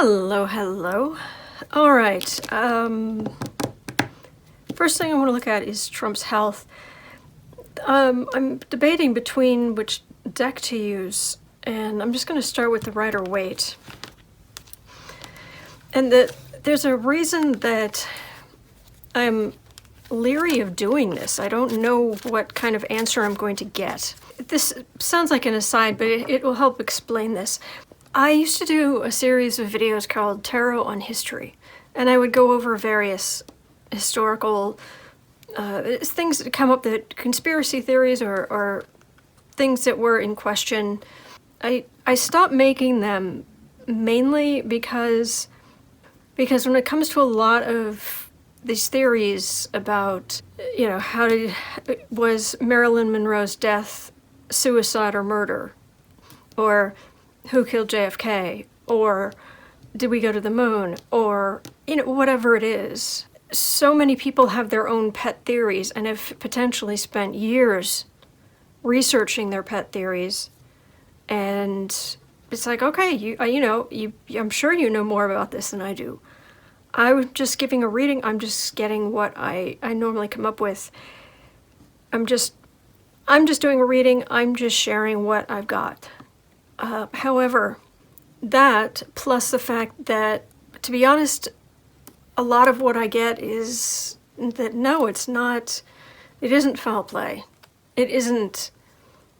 Hello, hello. All right. First thing I want to look at is Trump's health. I'm debating between which deck to use, and I'm just going to start with the Rider-Waite. And there's a reason that I'm leery of doing this. I don't know what kind of answer I'm going to get. This sounds like an aside, but it will help explain this. I used to do a series of videos called Tarot on History, and I would go over various historical things that come up, that conspiracy theories or things that were in question. I stopped making them mainly because when it comes to a lot of these theories about, was Marilyn Monroe's death suicide or murder? Or who killed JFK? Or did we go to the moon? Or, whatever it is. So many people have their own pet theories and have potentially spent years researching their pet theories. And it's like, okay, I'm sure you know more about this than I do. I'm just giving a reading. I'm just getting what I normally come up with. I'm just doing a reading. I'm just sharing what I've got. However, that plus the fact that, to be honest, a lot of what I get is that no, it isn't foul play. It isn't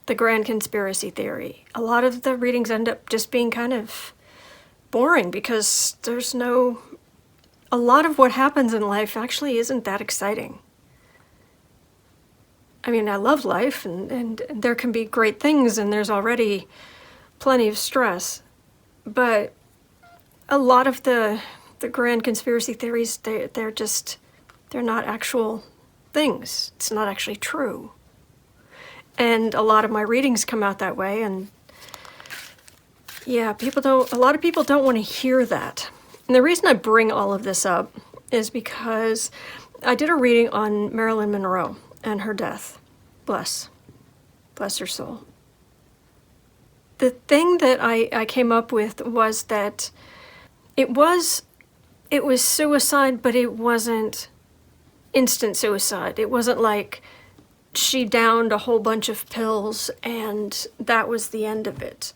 the grand conspiracy theory. A lot of the readings end up just being kind of boring because a lot of what happens in life actually isn't that exciting. I mean, I love life and there can be great things and there's already plenty of stress, but a lot of the grand conspiracy theories, they're not actual things. It's not actually true. And a lot of my readings come out that way, and yeah, a lot of people don't want to hear that. And the reason I bring all of this up is because I did a reading on Marilyn Monroe and her death. Bless her soul. The thing that I came up with was that it was suicide, but it wasn't instant suicide. It wasn't like she downed a whole bunch of pills and that was the end of it.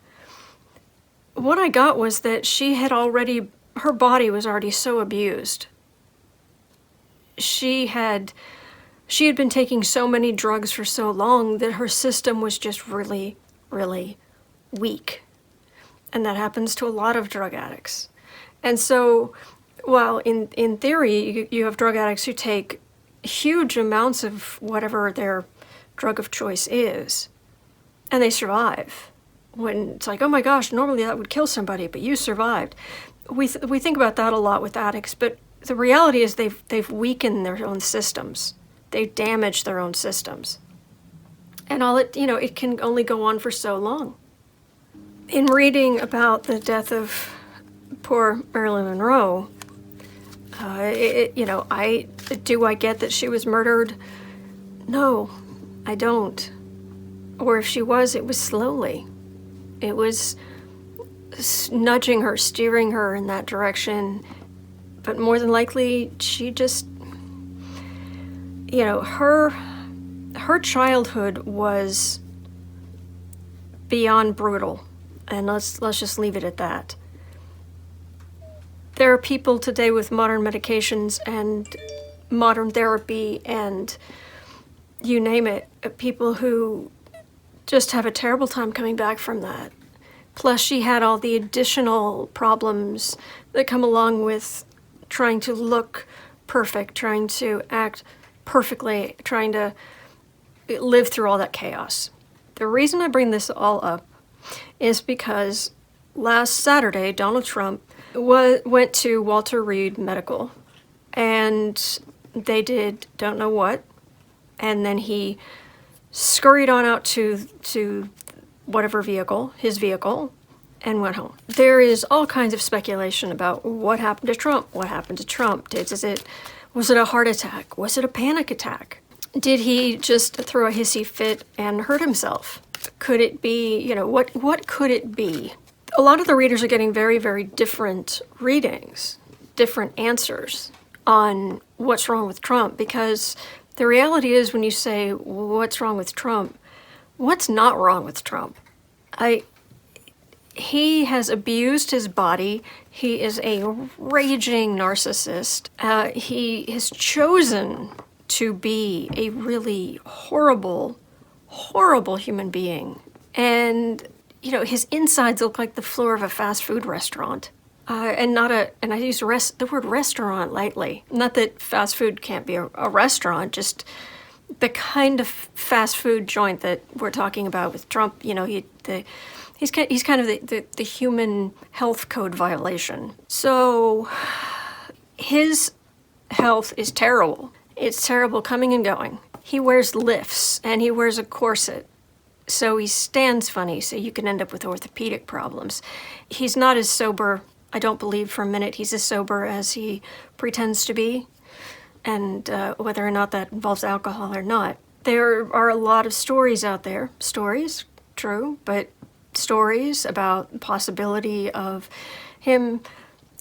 What I got was that her body was already so abused. She had been taking so many drugs for so long that her system was just really, really weak. And that happens to a lot of drug addicts. And so, while in theory, you have drug addicts who take huge amounts of whatever their drug of choice is, and they survive. When it's like, oh my gosh, normally that would kill somebody, but you survived. We think about that a lot with addicts, but the reality is they've weakened their own systems. They've damaged their own systems. And it can only go on for so long. In reading about the death of poor Marilyn Monroe, I get that she was murdered? No, I don't. Or if she was, it was slowly. It was nudging her, steering her in that direction. But more than likely, she just, her childhood was beyond brutal. And let's just leave it at that. There are people today with modern medications and modern therapy and you name it, people who just have a terrible time coming back from that. Plus she had all the additional problems that come along with trying to look perfect, trying to act perfectly, trying to live through all that chaos. The reason I bring this all up is because last Saturday, Donald Trump went to Walter Reed Medical, and they did don't know what, and then he scurried on out to whatever vehicle, his vehicle, and went home. There is all kinds of speculation about what happened to Trump. What happened to Trump? Was it a heart attack? Was it a panic attack? Did he just throw a hissy fit and hurt himself? Could it be, what could it be? a lot of the readers are getting very, very different readings, different answers on what's wrong with Trump, because the reality is when you say, what's wrong with Trump, what's not wrong with Trump? He has abused his body. He is a raging narcissist. He has chosen to be a really horrible, horrible human being. And, you know, his insides look like the floor of a fast food restaurant. And I use the word restaurant lightly. Not that fast food can't be a restaurant, just the kind of fast food joint that we're talking about with Trump. You know, he's kind of the human health code violation. So his health is terrible. It's terrible coming and going. He wears lifts and he wears a corset. So he stands funny, so you can end up with orthopedic problems. He's not as sober, I don't believe for a minute he's as sober as he pretends to be, and whether or not that involves alcohol or not. There are a lot of stories out there. Stories, true, but stories about the possibility of him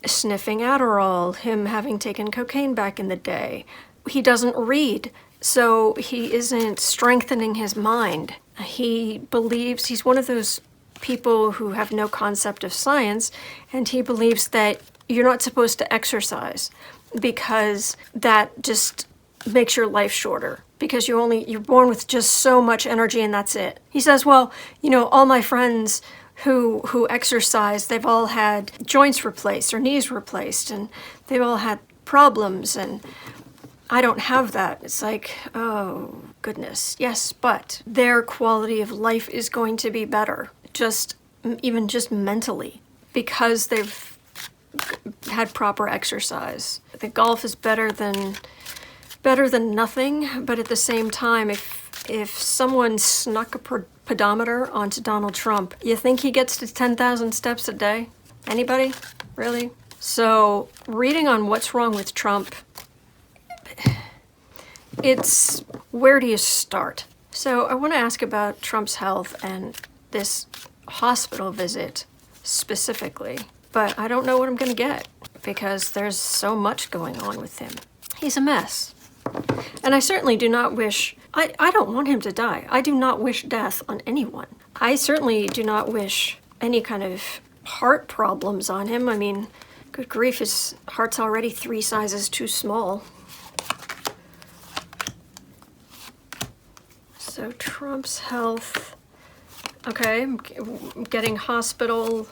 sniffing Adderall, him having taken cocaine back in the day. He doesn't read, so he isn't strengthening his mind. He believes he's one of those people who have no concept of science, and he believes that you're not supposed to exercise because that just makes your life shorter, because you're born with just so much energy and that's it. He says, well, you know, all my friends who exercise, they've all had joints replaced or knees replaced, and they've all had problems, and I don't have that. It's like, oh goodness, yes, but their quality of life is going to be better, even just mentally, because they've had proper exercise. The golf is better than nothing, but at the same time, if someone snuck a pedometer onto Donald Trump, you think he gets to 10,000 steps a day? Anybody? Really? So, reading on what's wrong with Trump, it's where do you start? So I want to ask about Trump's health and this hospital visit specifically, but I don't know what I'm going to get because there's so much going on with him. He's a mess. And I certainly do not wish, I don't want him to die. I do not wish death on anyone. I certainly do not wish any kind of heart problems on him. I mean, good grief, his heart's already 3 sizes too small. So Trump's health, okay, I'm getting hospital,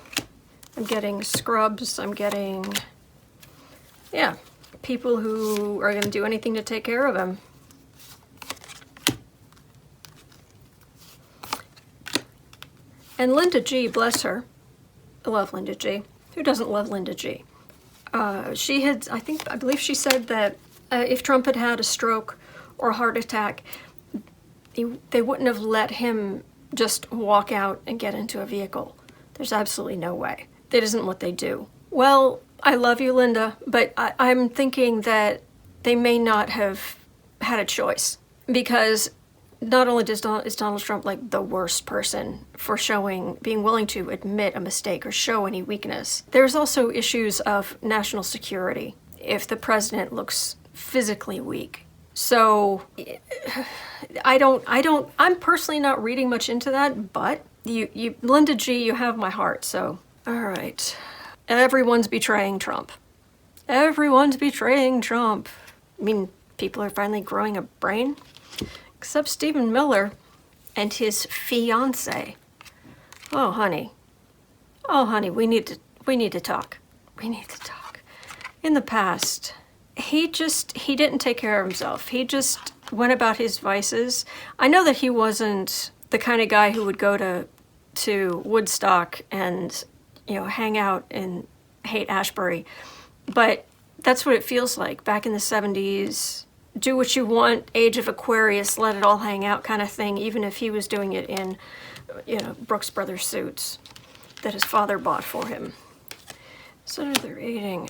I'm getting scrubs, I'm getting, yeah, people who are going to do anything to take care of him. And Linda G, bless her, I love Linda G. Who doesn't love Linda G? I believe she said that if Trump had had a stroke or a heart attack, they wouldn't have let him just walk out and get into a vehicle. There's absolutely no way. That isn't what they do. Well, I love you, Linda, but I'm thinking that they may not have had a choice, because not only is Donald Trump like the worst person for being willing to admit a mistake or show any weakness, there's also issues of national security if the president looks physically weak. So I'm personally not reading much into that, but you, Linda G, you have my heart, so. All right. Everyone's betraying Trump. Everyone's betraying Trump. I mean, people are finally growing a brain, except Stephen Miller and his fiance. Oh, honey. Oh, honey, we need to talk. We need to talk. In the past, he didn't take care of himself. He just went about his vices. I know that he wasn't the kind of guy who would go to Woodstock and, you know, hang out in Haight-Ashbury, but that's what it feels like back in the 70s. Do what you want, age of Aquarius, let it all hang out kind of thing, even if he was doing it in, you know, Brooks Brothers suits that his father bought for him. So they're eating.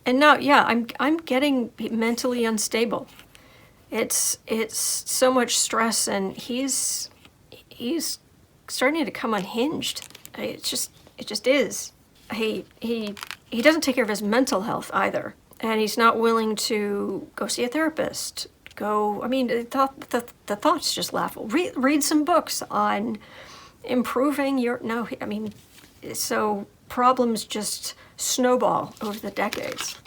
And now, yeah, I'm getting mentally unstable. It's so much stress, and he's starting to come unhinged. It's just It just is. He doesn't take care of his mental health either. And he's not willing to go see a therapist. The thoughts just laughable. Read some books on improving your, no, I mean, so problems just snowball over the decades.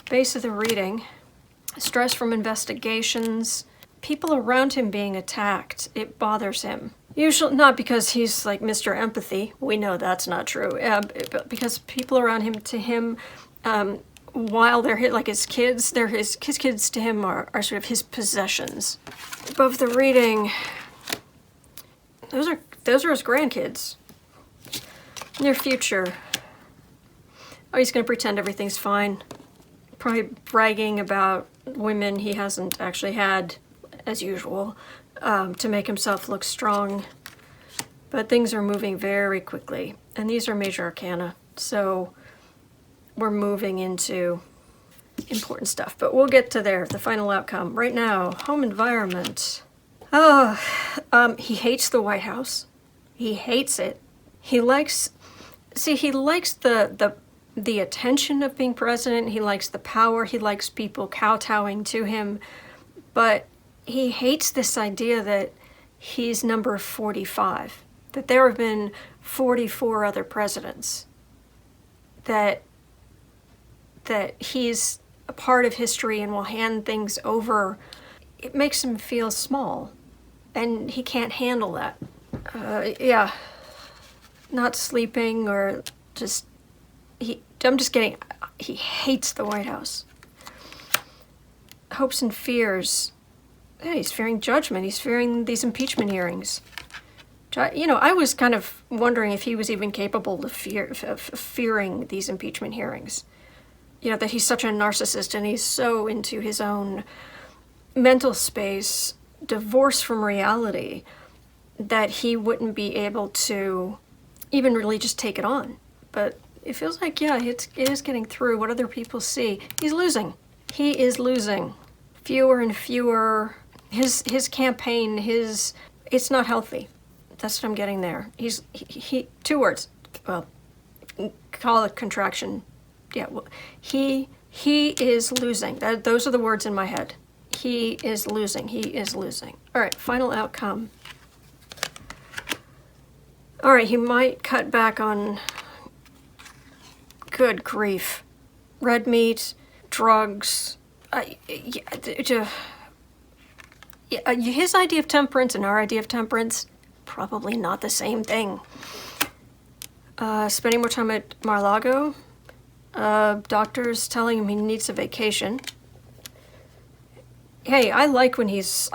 Base of the reading, stress from investigations, people around him being attacked, it bothers him. Usually not because he's like Mr. Empathy, we know that's not true, but because people around him, to him, while they're like his kids, his kids to him are sort of his possessions. Above the reading, those are his grandkids. Near future. Oh, he's gonna pretend everything's fine. Probably bragging about women he hasn't actually had, as usual, to make himself look strong. But things are moving very quickly. And these are major arcana. So we're moving into important stuff. But we'll get to there, the final outcome. Right now, home environment. He hates the White House. He hates it. He likes the attention of being president. He likes the power. He likes people kowtowing to him. But he hates this idea that he's number 45, that there have been 44 other presidents, that he's a part of history and will hand things over. It makes him feel small, and he can't handle that. Not sleeping or just, he hates the White House. Hopes and fears. Yeah, he's fearing judgment. He's fearing these impeachment hearings. I was kind of wondering if he was even capable of fearing these impeachment hearings. That he's such a narcissist and he's so into his own mental space, divorced from reality, that he wouldn't be able to even really just take it on. But it feels like, it is getting through what other people see. He's losing. He is losing. Fewer and fewer. His campaign, it's not healthy. That's what I'm getting there. He 2 words. Well, call it contraction. Yeah, well, he is losing. Those are the words in my head. He is losing. He is losing. All right, final outcome. All right, he might cut back on, good grief, red meat, drugs. His idea of temperance and our idea of temperance, probably not the same thing. Spending more time at Mar-a-Lago. Doctors telling him he needs a vacation. Hey, I like when he's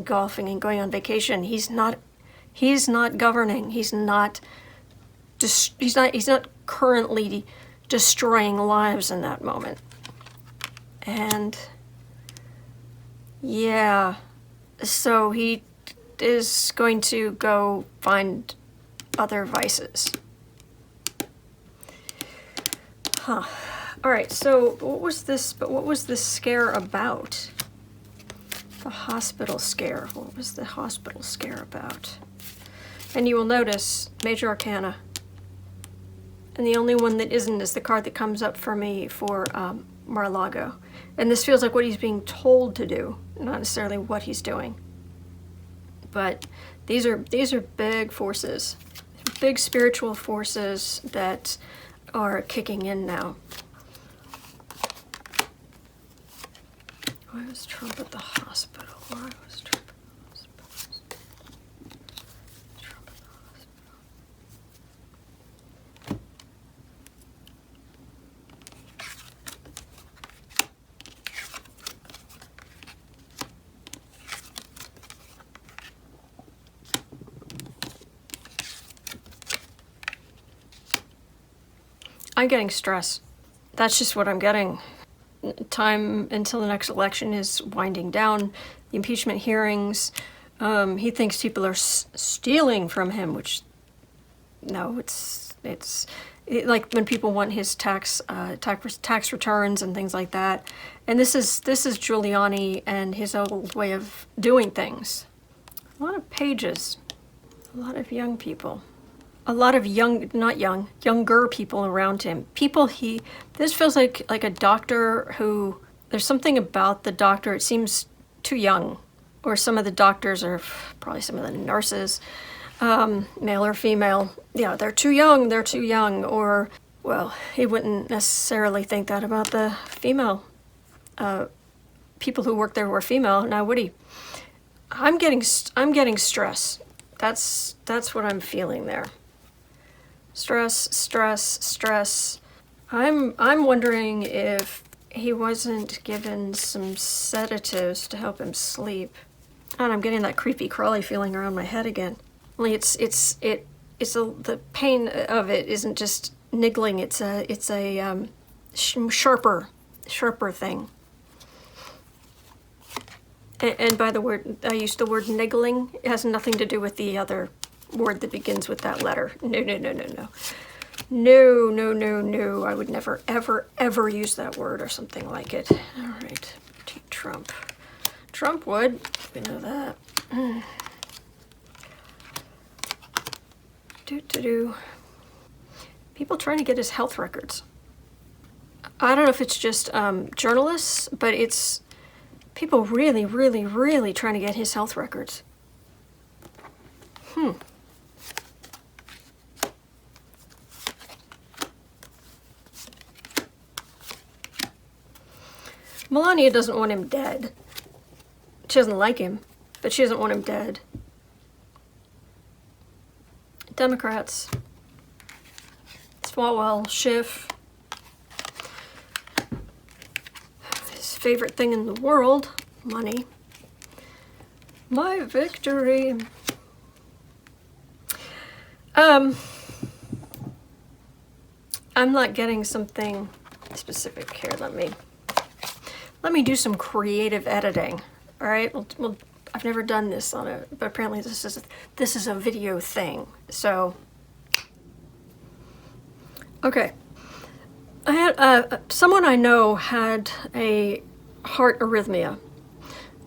golfing and going on vacation. He's not governing. He's not currently destroying lives in that moment. And yeah, so he is going to go find other vices. All right, so what was this scare about? The hospital scare. What was the hospital scare about? And you will notice major arcana. And the only one that isn't is the card that comes up for me for Mar-a-Lago. And this feels like what he's being told to do, not necessarily what he's doing. But these are big forces, big spiritual forces that are kicking in now. Why was Trump at the hospital? Why was Trump at the hospital? Trump at the hospital. I'm getting stress. That's just what I'm getting. Time until the next election is winding down. The impeachment hearings. He thinks people are stealing from him, which, no, it's like when people want his tax returns and things like that. And this is Giuliani and his old way of doing things. A lot of pages. A lot of young people. a lot of younger people around him. This feels like a doctor who, there's something about the doctor, it seems too young. Or some of the doctors, or probably some of the nurses, male or female, yeah, they're too young, or, well, he wouldn't necessarily think that about the female people who work there were female, now would he? I'm getting stress. That's what I'm feeling there. Stress. I'm wondering if he wasn't given some sedatives to help him sleep. And I'm getting that creepy crawly feeling around my head again. Only the pain of it isn't just niggling. It's a sharper thing. And by the word, I used the word niggling. It has nothing to do with the other word that begins with that letter. No. I would never, ever use that word or something like it. All right, Trump. Trump would. We know that. People trying to get his health records. I don't know if it's just journalists, but it's people really trying to get his health records. Melania doesn't want him dead. She doesn't like him, but she doesn't want him dead. Democrats. Swalwell, Schiff. His favorite thing in the world, money. My victory. I'm not getting something specific here. Let me do some creative editing. All right. Well, I've never done this on it, but apparently this is a video thing. So, okay. I had someone I know had a heart arrhythmia,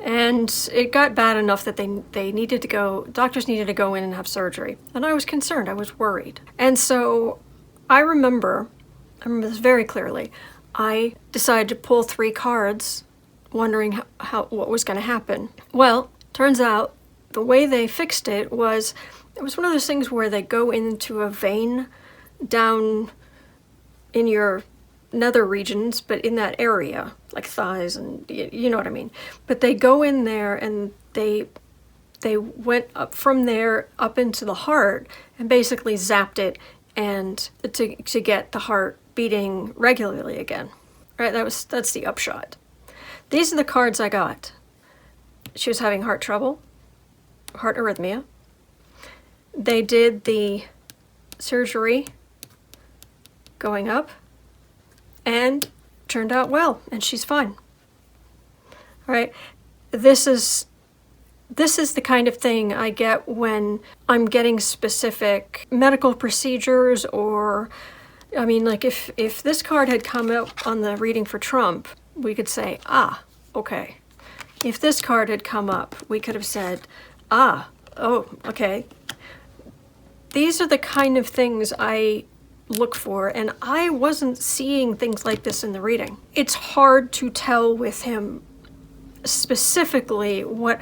and it got bad enough that they needed to go. Doctors needed to go in and have surgery, and I was concerned. I was worried, and so I remember this very clearly. I decided to pull 3 cards, wondering what was going to happen. Well, turns out the way they fixed it was one of those things where they go into a vein down in your nether regions, but in that area, like thighs and you know what I mean. But they go in there and they went up from there up into the heart and basically zapped it and to get the heart beating regularly again. Right? That's the upshot. These are the cards I got. She was having heart trouble, heart arrhythmia. They did the surgery going up and turned out well, and she's fine. All right. This is the kind of thing I get when I'm getting specific medical procedures, or I mean, like if this card had come up on the reading for Trump, we could say, okay. If this card had come up, we could have said, okay. These are the kind of things I look for, and I wasn't seeing things like this in the reading. It's hard to tell with him specifically what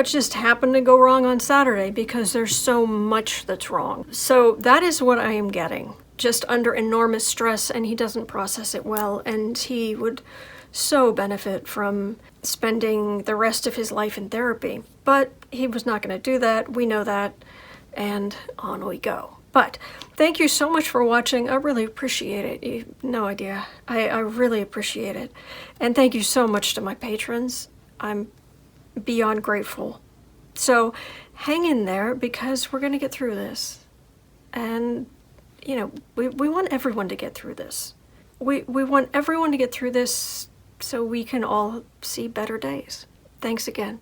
just happened to go wrong on Saturday, because there's so much that's wrong. So that is what I am getting. Just under enormous stress, and he doesn't process it well, and he would so benefit from spending the rest of his life in therapy. But he was not going to do that. We know that, and on we go. But thank you so much for watching. I really appreciate it. You have no idea. I really appreciate it. And thank you so much to my patrons. I'm beyond grateful. So hang in there, because we're going to get through this. And you know, we want everyone to get through this. We want everyone to get through this so we can all see better days. Thanks again.